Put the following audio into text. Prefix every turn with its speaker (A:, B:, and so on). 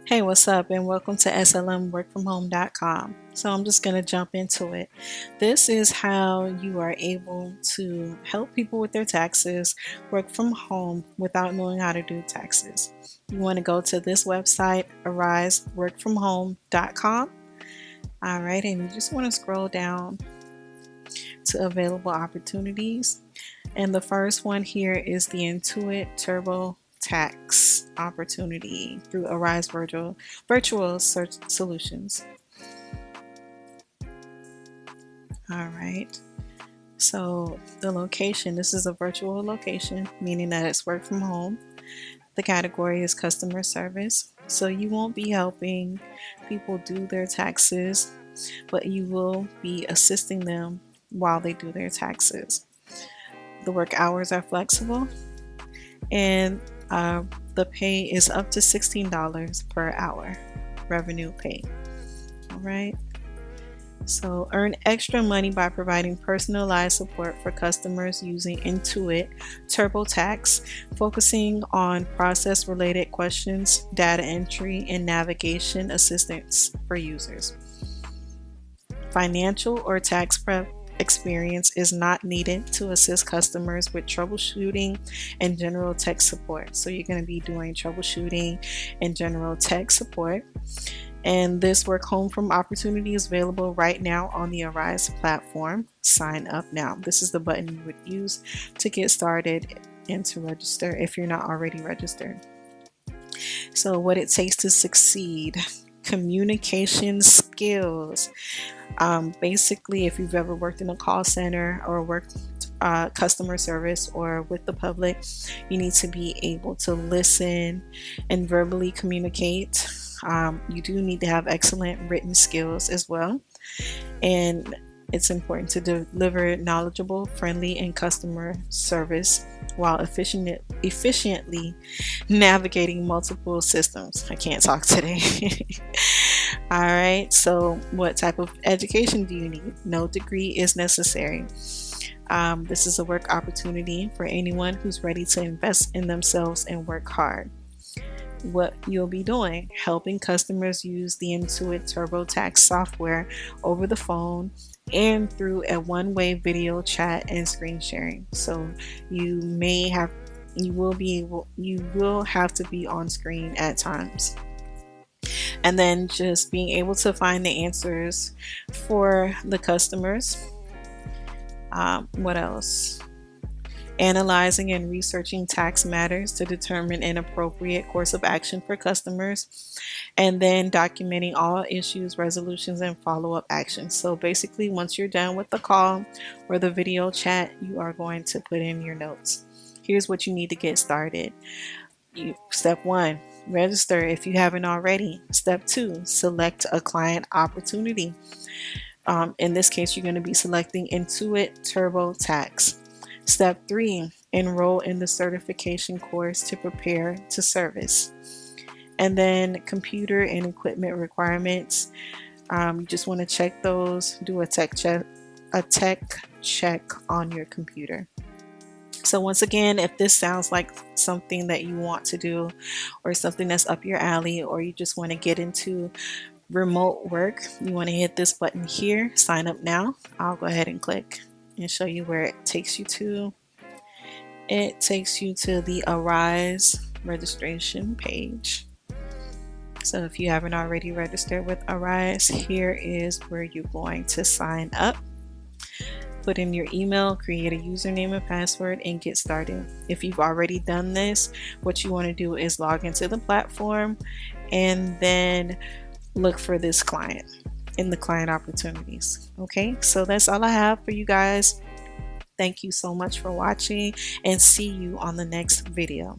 A: Hey, what's up, and welcome to slmworkfromhome.com. So I'm just going to jump into it. This is how you are able to help people with their taxes work from home without knowing how to do taxes. You want to go to this website, ariseworkfromhome.com. All right, and you just want to scroll down to available opportunities. And the first one here is the Intuit Turbo Tax opportunity through Arise Virtual Search Solutions. All right. So the location, this is a virtual location, meaning that it's work from home. The category is customer service. So you won't be helping people do their taxes, but you will be assisting them while they do their taxes. The work hours are flexible, and the pay is up to $16 per hour, revenue pay. All right. So earn extra money by providing personalized support for customers using Intuit TurboTax, focusing on process-related questions, data entry, and navigation assistance for users. Financial or tax prep experience is not needed to assist customers with troubleshooting and general tech support. So you're going to be doing troubleshooting and general tech support. And this work home from opportunity is available right now on the Arise platform. Sign up now. This is the button you would use to get started and to register if you're not already registered. So what it takes to succeed: communication skills. Basically, if you've ever worked in a call center or worked customer service or with the public, you need to be able to listen and verbally communicate. You do need to have excellent written skills as well. And it's important to deliver knowledgeable, friendly, and customer service while efficiently navigating multiple systems. I can't talk today. All right, so what type of education do you need? No degree is necessary. This is a work opportunity for anyone who's ready to invest in themselves and work hard. What you'll be doing: helping customers use the Intuit TurboTax software over the phone and through a one-way video chat and screen sharing. So you will have to be on screen at times. And then just being able to find the answers for the customers. What else? Analyzing and researching tax matters to determine an appropriate course of action for customers, and then documenting all issues, resolutions, and follow-up actions. So basically, once you're done with the call or the video chat, you are going to put in your notes. Here's what you need to get started. Step 1, register if you haven't already. Step 2, select a client opportunity. In this case, you're going to be selecting Intuit TurboTax. Step 3, enroll in the certification course to prepare to service. And then computer and equipment requirements. You just want to check those, do a tech check on your computer. So once again, if this sounds like something that you want to do or something that's up your alley, or you just want to get into remote work, you want to hit this button here, sign up now. I'll go ahead and click and show you where it takes you to. It takes you to the Arise registration page. So if you haven't already registered with Arise, here is where you're going to sign up. Put in your email, create a username and password, and get started. If you've already done this, what you want to do is log into the platform and then look for this client in the client opportunities. Okay, so that's all I have for you guys. Thank you so much for watching, and see you on the next video.